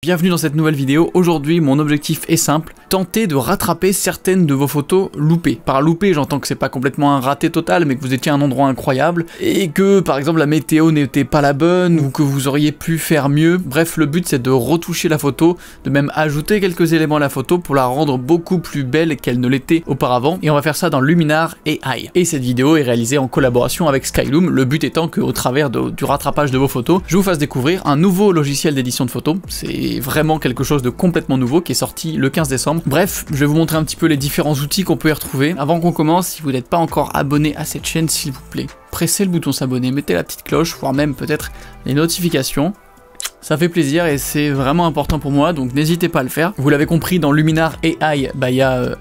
Bienvenue dans cette nouvelle vidéo. Aujourd'hui, mon objectif est simple, tenter de rattraper certaines de vos photos loupées. Par loupé, j'entends que c'est pas complètement un raté total, mais que vous étiez à un endroit incroyable, et que par exemple la météo n'était pas la bonne, ou que vous auriez pu faire mieux. Bref, le but c'est de retoucher la photo, de même ajouter quelques éléments à la photo pour la rendre beaucoup plus belle qu'elle ne l'était auparavant, et on va faire ça dans Luminar AI. Et cette vidéo est réalisée en collaboration avec Skyloom, le but étant qu'au travers du rattrapage de vos photos, je vous fasse découvrir un nouveau logiciel d'édition de photos. C'est vraiment quelque chose de complètement nouveau qui est sorti le 15 décembre. Bref, je vais vous montrer un petit peu les différents outils qu'on peut y retrouver. Avant qu'on commence, si vous n'êtes pas encore abonné à cette chaîne, s'il vous plaît, pressez le bouton s'abonner, mettez la petite cloche, voire même peut-être les notifications. Ça fait plaisir et c'est vraiment important pour moi, donc n'hésitez pas à le faire. Vous l'avez compris, dans Luminar AI, il y a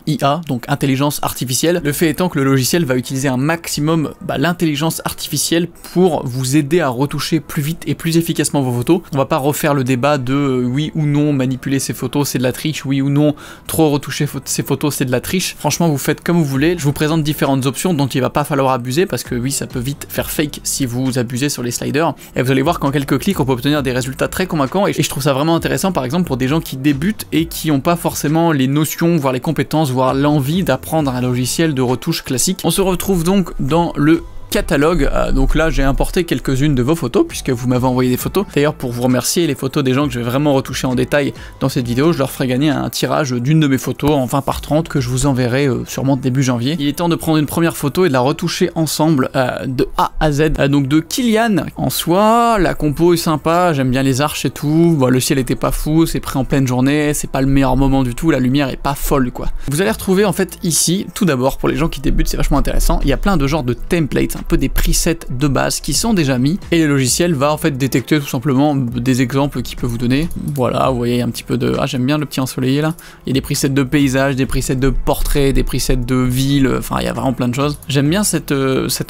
IA, donc intelligence artificielle. Le fait étant que le logiciel va utiliser un maximum l'intelligence artificielle pour vous aider à retoucher plus vite et plus efficacement vos photos. On va pas refaire le débat de oui ou non manipuler ses photos c'est de la triche, oui ou non trop retoucher ses photos c'est de la triche. Franchement, vous faites comme vous voulez. Je vous présente différentes options dont il va pas falloir abuser parce que oui, ça peut vite faire fake si vous abusez sur les sliders. Et vous allez voir qu'en quelques clics, on peut obtenir des résultats très convaincants et je trouve ça vraiment intéressant par exemple pour des gens qui débutent et qui n'ont pas forcément les notions, voire les compétences, voire l'envie d'apprendre un logiciel de retouche classique. On se retrouve donc dans le catalogue, donc là j'ai importé quelques-unes de vos photos puisque vous m'avez envoyé des photos. D'ailleurs, pour vous remercier, les photos des gens que je vais vraiment retoucher en détail dans cette vidéo, je leur ferai gagner un tirage d'une de mes photos en 20 par 30 que je vous enverrai sûrement début janvier. Il est temps de prendre une première photo et de la retoucher ensemble de A à Z. Donc de Kylian. En soi, la compo est sympa, j'aime bien les arches et tout. Bon, le ciel était pas fou, c'est pris en pleine journée, c'est pas le meilleur moment du tout, la lumière est pas folle quoi. Vous allez retrouver en fait ici, tout d'abord pour les gens qui débutent, c'est vachement intéressant, il y a plein de genres de templates, un peu des presets de base qui sont déjà mis et le logiciel va en fait détecter tout simplement des exemples qu'il peut vous donner. Voilà, vous voyez un petit peu de... Ah, j'aime bien le petit ensoleillé là. Il y a des presets de paysage, des presets de portrait, des presets de ville, enfin il y a vraiment plein de choses. J'aime bien cette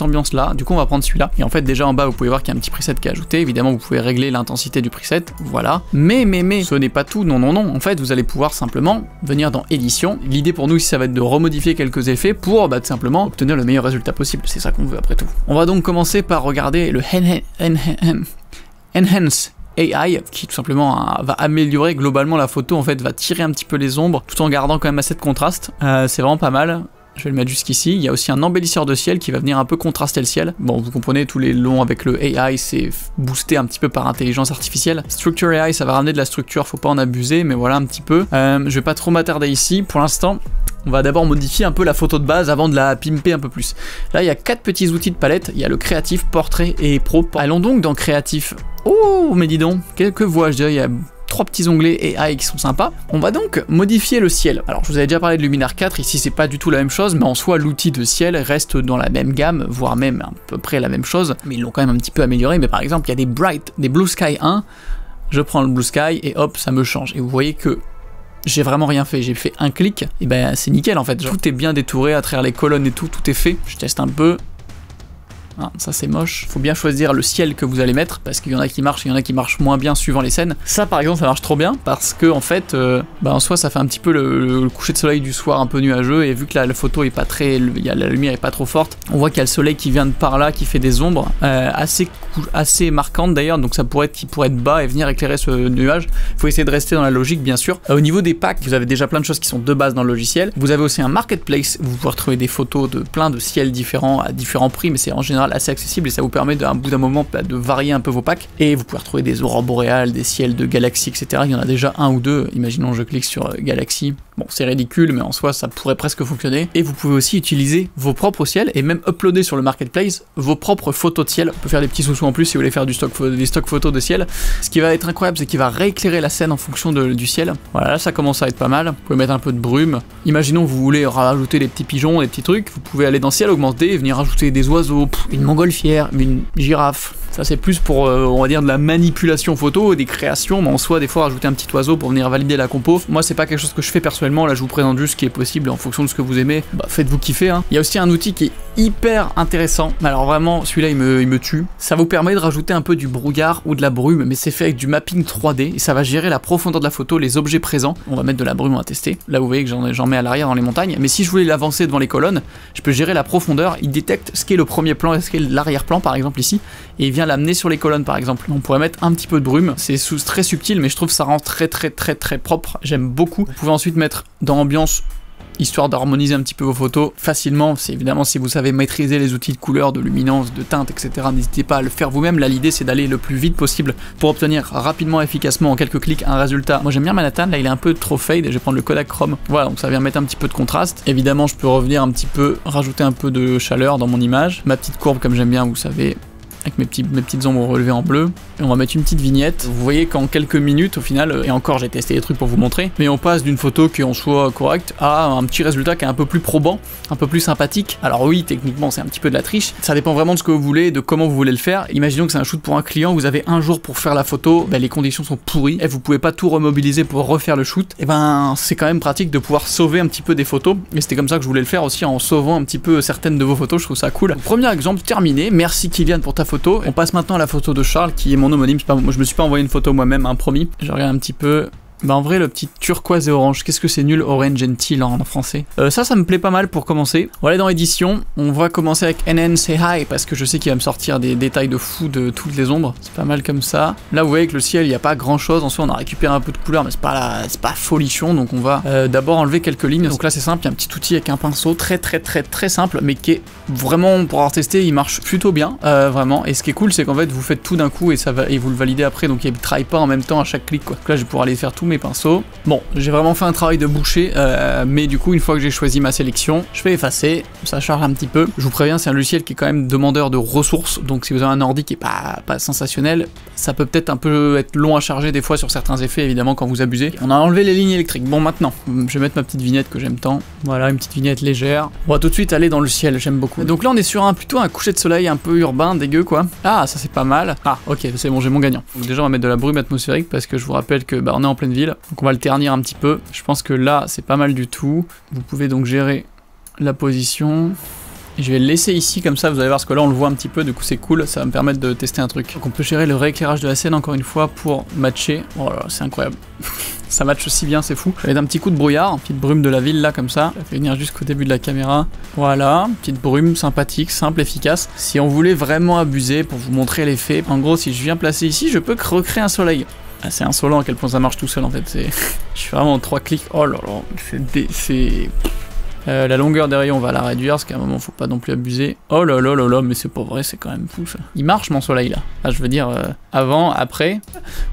ambiance là, du coup on va prendre celui-là. Et en fait déjà en bas vous pouvez voir qu'il y a un petit preset qui est ajouté, évidemment vous pouvez régler l'intensité du preset, voilà. Mais ce n'est pas tout, non, en fait vous allez pouvoir simplement venir dans édition. L'idée pour nous ici ça va être de remodifier quelques effets pour tout simplement obtenir le meilleur résultat possible, c'est ça qu'on veut après tout. On va donc commencer par regarder le Enhance AI qui tout simplement va améliorer globalement la photo, en fait va tirer un petit peu les ombres tout en gardant quand même assez de contraste, c'est vraiment pas mal. Je vais le mettre jusqu'ici. Il y a aussi un embellisseur de ciel qui va venir un peu contraster le ciel. Bon, vous comprenez, tous les longs avec le AI, c'est boosté un petit peu par intelligence artificielle. Structure AI, ça va ramener de la structure, faut pas en abuser, mais voilà un petit peu. Je vais pas trop m'attarder ici. Pour l'instant, on va d'abord modifier un peu la photo de base avant de la pimper un peu plus. Là, il y a 4 petits outils de palette. Il y a le créatif, portrait et pro. Allons donc dans créatif. Oh, mais dis donc, quelques voix, je dirais, il y a 3 petits onglets AI qui sont sympas. On va donc modifier le ciel. Alors je vous avais déjà parlé de Luminar 4, ici c'est pas du tout la même chose, mais en soi l'outil de ciel reste dans la même gamme, voire même à peu près la même chose, mais ils l'ont quand même un petit peu amélioré. Mais par exemple il y a des Blue Sky 1, je prends le Blue Sky et hop ça me change. Et vous voyez que j'ai vraiment rien fait, j'ai fait un clic, et ben c'est nickel en fait. Tout est bien détouré à travers les colonnes et tout est fait. Je teste un peu. Ah, ça c'est moche. Faut bien choisir le ciel que vous allez mettre parce qu'il y en a qui marchent, il y en a qui marchent moins bien suivant les scènes. Ça par exemple ça marche trop bien parce que en fait en soi ça fait un petit peu le coucher de soleil du soir un peu nuageux, et vu que la photo est pas très, la lumière est pas trop forte, on voit qu'il y a le soleil qui vient de par là qui fait des ombres assez marquantes d'ailleurs, donc ça pourrait être bas et venir éclairer ce nuage. Faut essayer de rester dans la logique bien sûr. Au niveau des packs, vous avez déjà plein de choses qui sont de base dans le logiciel. Vous avez aussi un marketplace, vous pouvez retrouver des photos de plein de ciels différents à différents prix, mais c'est en général assez accessible et ça vous permet d'un bout d'un moment de varier un peu vos packs. Et vous pouvez retrouver des aurores boréales, des ciels de galaxies, etc. Il y en a déjà un ou deux. Imaginons je clique sur galaxie. Bon, c'est ridicule, mais en soi ça pourrait presque fonctionner. Et vous pouvez aussi utiliser vos propres ciels et même uploader sur le marketplace vos propres photos de ciel. On peut faire des petits sous-sous en plus si vous voulez faire des stock photos de ciel. Ce qui va être incroyable, c'est qu'il va rééclairer la scène en fonction du ciel. Voilà, là ça commence à être pas mal. Vous pouvez mettre un peu de brume. Imaginons vous voulez rajouter des petits pigeons, des petits trucs. Vous pouvez aller dans ciel augmenté et venir rajouter des oiseaux, une montgolfière, une girafe. Ça c'est plus pour, on va dire, de la manipulation photo, des créations, mais en soi des fois rajouter un petit oiseau pour venir valider la compo. Moi c'est pas quelque chose que je fais personnellement, là je vous présente juste ce qui est possible en fonction de ce que vous aimez. Faites-vous kiffer hein. Il y a aussi un outil qui est hyper intéressant, alors vraiment celui-là il me tue. Ça vous permet de rajouter un peu du brouillard ou de la brume, mais c'est fait avec du mapping 3D et ça va gérer la profondeur de la photo, les objets présents. On va mettre de la brume, on va tester. Là vous voyez que j'en mets à l'arrière dans les montagnes, mais si je voulais l'avancer devant les colonnes, je peux gérer la profondeur, il détecte ce qui est le premier plan masquer l'arrière-plan par exemple ici, et il vient l'amener sur les colonnes par exemple. On pourrait mettre un petit peu de brume, c'est très subtil mais je trouve que ça rend très propre, j'aime beaucoup. Vous pouvez ensuite mettre dans ambiance, histoire d'harmoniser un petit peu vos photos facilement. C'est évidemment si vous savez maîtriser les outils de couleur, de luminance, de teinte, etc. N'hésitez pas à le faire vous-même. Là, l'idée c'est d'aller le plus vite possible pour obtenir rapidement, efficacement, en quelques clics, un résultat. Moi j'aime bien Manhattan, là il est un peu trop fade, et je vais prendre le Kodachrome. Voilà, donc ça vient mettre un petit peu de contraste. Évidemment, je peux revenir un petit peu, rajouter un peu de chaleur dans mon image. Ma petite courbe comme j'aime bien, vous savez, avec mes petites ombres relevées en bleu. Et on va mettre une petite vignette. Vous voyez qu'en quelques minutes, au final, et encore j'ai testé des trucs pour vous montrer, mais on passe d'une photo qui en soit correcte à un petit résultat qui est un peu plus probant, un peu plus sympathique. Alors oui, techniquement c'est un petit peu de la triche, ça dépend vraiment de ce que vous voulez, de comment vous voulez le faire. Imaginons que c'est un shoot pour un client, vous avez un jour pour faire la photo, ben les conditions sont pourries, et vous pouvez pas tout remobiliser pour refaire le shoot, et ben c'est quand même pratique de pouvoir sauver un petit peu des photos, et c'était comme ça que je voulais le faire aussi, en sauvant un petit peu certaines de vos photos, je trouve ça cool. Donc, premier exemple terminé, merci Kylian pour ta photo. On passe maintenant à la photo de Charles, qui est mon homonyme. Moi je me suis pas envoyé une photo moi-même, hein, promis. Je regarde un petit peu. Bah en vrai le petit turquoise et orange, qu'est-ce que c'est nul, orange and teal en français. Ça me plaît pas mal pour commencer. On va aller dans édition, on va commencer avec NN Say Hi parce que je sais qu'il va me sortir des détails de fou de toutes les ombres. C'est pas mal comme ça. Là vous voyez que le ciel il n'y a pas grand chose, en soi on a récupéré un peu de couleur mais c'est pas folichon, donc on va d'abord enlever quelques lignes. Donc là c'est simple, il y a un petit outil avec un pinceau très simple mais qui est vraiment, pour avoir testé, il marche plutôt bien, vraiment. Et ce qui est cool c'est qu'en fait vous faites tout d'un coup et vous le validez après, donc il ne travaille pas en même temps à chaque clic quoi. Donc là je vais pouvoir aller faire tout mes pinceaux. Bon, j'ai vraiment fait un travail de boucher, mais du coup, une fois que j'ai choisi ma sélection, je vais effacer, ça charge un petit peu. Je vous préviens, c'est un logiciel qui est quand même demandeur de ressources, donc si vous avez un ordi qui est pas sensationnel, ça peut peut-être un peu être long à charger des fois sur certains effets, évidemment, quand vous abusez. On a enlevé les lignes électriques. Bon, maintenant, je vais mettre ma petite vignette que j'aime tant. Voilà, une petite vignette légère. On va tout de suite aller dans le ciel, j'aime beaucoup. Donc là, on est sur plutôt un coucher de soleil un peu urbain, dégueu, quoi. Ah, ça c'est pas mal. Ah, ok, c'est bon, j'ai mon gagnant. Donc déjà, on va mettre de la brume atmosphérique parce que je vous rappelle que on est en pleine ville. Donc on va le ternir un petit peu. Je pense que là, c'est pas mal du tout. Vous pouvez donc gérer la position. Et je vais le laisser ici, comme ça vous allez voir, parce que là on le voit un petit peu, du coup c'est cool, ça va me permettre de tester un truc. Donc on peut gérer le rééclairage de la scène encore une fois pour matcher. Oh là là, c'est incroyable. Ça matche aussi bien, c'est fou. Je vais mettre un petit coup de brouillard, une petite brume de la ville là comme ça. Je la fais venir jusqu'au début de la caméra. Voilà, petite brume sympathique, simple, efficace. Si on voulait vraiment abuser pour vous montrer l'effet, en gros si je viens placer ici, je peux recréer un soleil. Ah, c'est insolent à quel point ça marche tout seul en fait. Je fais vraiment 3 clics. Oh là là, c'est... la longueur des rayons on va la réduire parce qu'à un moment faut pas non plus abuser. Oh là là là là, mais c'est pas vrai, c'est quand même fou ça. Il marche mon soleil là. Ah, je veux dire avant, après.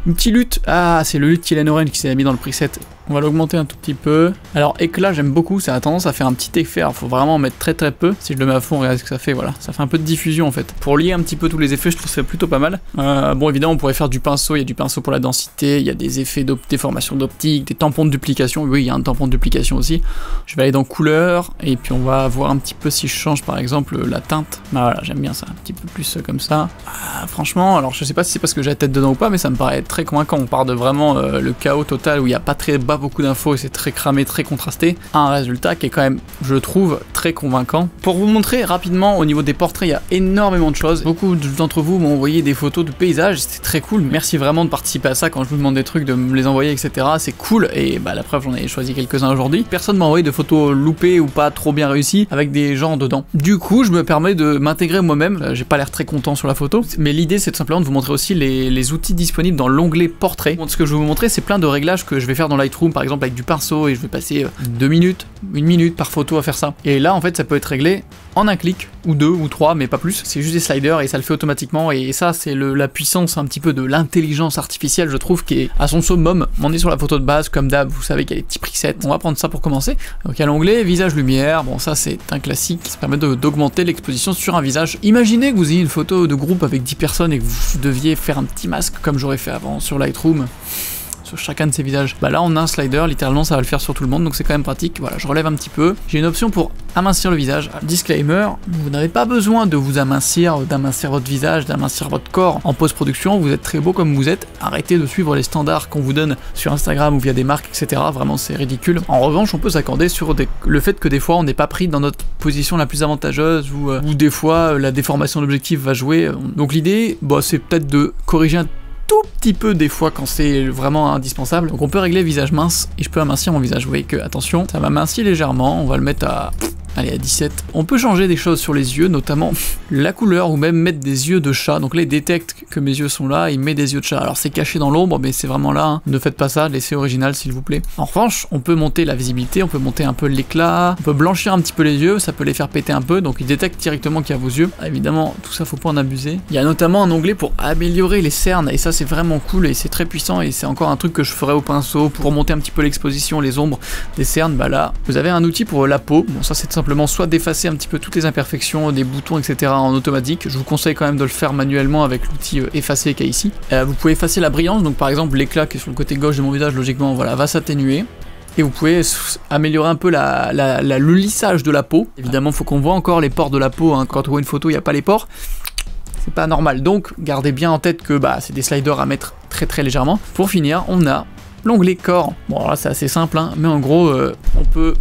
Un petit lutte. Ah, c'est le lutte Kylian Orange qui s'est mis dans le preset. On va l'augmenter un tout petit peu. Alors éclat j'aime beaucoup, ça a tendance à faire un petit effet, alors faut vraiment en mettre très peu. Si je le mets à fond, regardez ce que ça fait, voilà. Ça fait un peu de diffusion en fait. Pour lier un petit peu tous les effets, je trouve ça plutôt pas mal. Bon évidemment on pourrait faire du pinceau, il y a du pinceau pour la densité, il y a des effets de déformation d'optique, des tampons de duplication, oui il y a un tampon de duplication aussi. Je vais aller dans couleur, et puis on va voir un petit peu si je change par exemple la teinte. Bah voilà, j'aime bien ça, un petit peu plus comme ça. Ah, franchement, alors je sais pas si c'est parce que j'ai la tête dedans ou pas, mais ça me paraît très convaincant. On part de vraiment le chaos total où il n'y a pas beaucoup d'infos et c'est très cramé, très contrasté, à un résultat qui est quand même, je trouve, très convaincant. Pour vous montrer rapidement, au niveau des portraits, il y a énormément de choses. Beaucoup d'entre vous m'ont envoyé des photos de paysages, c'était très cool. Merci vraiment de participer à ça quand je vous demande des trucs, de me les envoyer, etc. C'est cool, et bah la preuve, j'en ai choisi quelques-uns aujourd'hui. Personne m'a envoyé de photos loupées ou pas trop bien réussies avec des gens dedans. Du coup, je me permets de m'intégrer moi-même. J'ai pas l'air très content sur la photo, mais l'idée c'est tout simplement de vous montrer aussi les outils disponibles dans l'onglet portrait. Ce que je vais vous montrer, c'est plein de réglages que je vais faire dans Lightroom, par exemple avec du pinceau, et je vais passer 2 minutes, 1 minute par photo à faire ça. Et là en fait ça peut être réglé en un clic, ou 2 ou 3, mais pas plus. C'est juste des sliders et ça le fait automatiquement, et ça c'est la puissance un petit peu de l'intelligence artificielle, je trouve, qui est à son summum. On est sur la photo de base, comme d'hab, vous savez qu'il y a des petits presets. On va prendre ça pour commencer. Donc il y a l'onglet visage lumière, bon ça c'est un classique, ça permet d'augmenter l'exposition sur un visage. Imaginez que vous ayez une photo de groupe avec 10 personnes et que vous deviez faire un petit masque comme j'aurais fait avant sur Lightroom. Chacun de ces visages. Bah là on a un slider, littéralement ça va le faire sur tout le monde, donc c'est quand même pratique. Voilà, je relève un petit peu. J'ai une option pour amincir le visage. Disclaimer, vous n'avez pas besoin de vous d'amincir votre visage, d'amincir votre corps en post-production, vous êtes très beau comme vous êtes. Arrêtez de suivre les standards qu'on vous donne sur Instagram ou via des marques, etc. Vraiment c'est ridicule. En revanche, on peut s'accorder sur le fait que des fois on n'est pas pris dans notre position la plus avantageuse, ou des fois la déformation d'objectif va jouer. Donc l'idée, bah, c'est peut-être de corriger un tout petit peu des fois quand c'est vraiment indispensable. Donc on peut régler visage mince et je peux amincir mon visage. Vous voyez que, attention, ça m'amincit légèrement, on va le mettre à Allez, à 17. On peut changer des choses sur les yeux, notamment la couleur, ou même mettre des yeux de chat. Donc là, il détecte que mes yeux sont là, il met des yeux de chat. Alors c'est caché dans l'ombre, mais c'est vraiment là, hein. Ne faites pas ça, laissez original s'il vous plaît. En revanche, on peut monter la visibilité, on peut monter un peu l'éclat, on peut blanchir un petit peu les yeux, ça peut les faire péter un peu, donc il détecte directement qu'il y a vos yeux. Évidemment, tout ça, faut pas en abuser. Il y a notamment un onglet pour améliorer les cernes, et ça c'est vraiment cool, et c'est très puissant, et c'est encore un truc que je ferai au pinceau, pour monter un petit peu l'exposition, les ombres des cernes. Bah là, vous avez un outil pour la peau. Bon, ça c'est tout simplement soit d'effacer un petit peu toutes les imperfections, des boutons, etc. en automatique. Je vous conseille quand même de le faire manuellement avec l'outil effacer qu'il y a ici. Vous pouvez effacer la brillance, donc par exemple l'éclat qui est sur le côté gauche de mon visage, logiquement, voilà, va s'atténuer. Et vous pouvez améliorer un peu le lissage de la peau. Évidemment, il faut qu'on voit encore les pores de la peau, hein. Quand on voit une photo, il n'y a pas les pores. C'est pas normal, donc gardez bien en tête que c'est des sliders à mettre très légèrement. Pour finir, on a l'onglet corps. Bon là c'est assez simple, hein, mais en gros on peut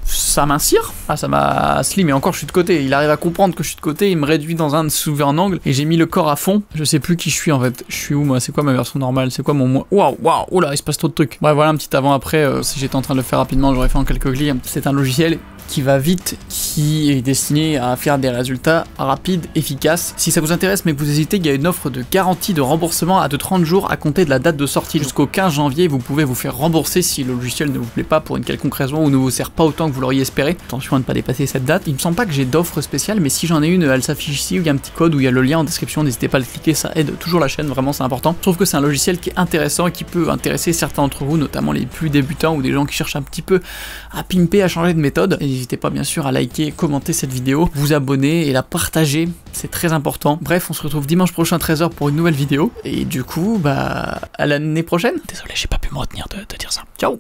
s'amincir. Ah, ça m'a slim, et encore je suis de côté, il arrive à comprendre que je suis de côté, il me réduit dans un soulevé en angle, et j'ai mis le corps à fond. Je sais plus qui je suis en fait, je suis où moi, c'est quoi ma version normale, c'est quoi mon... Waouh, oula, il se passe trop de trucs. Ouais, voilà un petit avant-après, si j'étais en train de le faire rapidement, j'aurais fait en quelques clics. C'est un logiciel qui va vite, qui est destiné à faire des résultats rapides, efficaces. Si ça vous intéresse mais que vous hésitez, il y a une offre de garantie de remboursement à de 30 jours à compter de la date de sortie. Jusqu'au 15 janvier, vous pouvez vous faire rembourser si le logiciel ne vous plaît pas pour une quelconque raison ou ne vous sert pas autant que vous l'auriez espéré. Attention à ne pas dépasser cette date. Il me semble pas que j'ai d'offre spéciale, mais si j'en ai une, elle s'affiche ici, où il y a un petit code, où il y a le lien en description, n'hésitez pas à le cliquer, ça aide toujours la chaîne, vraiment c'est important. Je trouve que c'est un logiciel qui est intéressant et qui peut intéresser certains d'entre vous, notamment les plus débutants ou des gens qui cherchent un petit peu à pimper, à changer de méthode. Et n'hésitez pas bien sûr à liker, commenter cette vidéo, vous abonner et la partager, c'est très important. Bref, on se retrouve dimanche prochain 13h pour une nouvelle vidéo, et du coup, à l'année prochaine. Désolé, j'ai pas pu me retenir de dire ça. Ciao.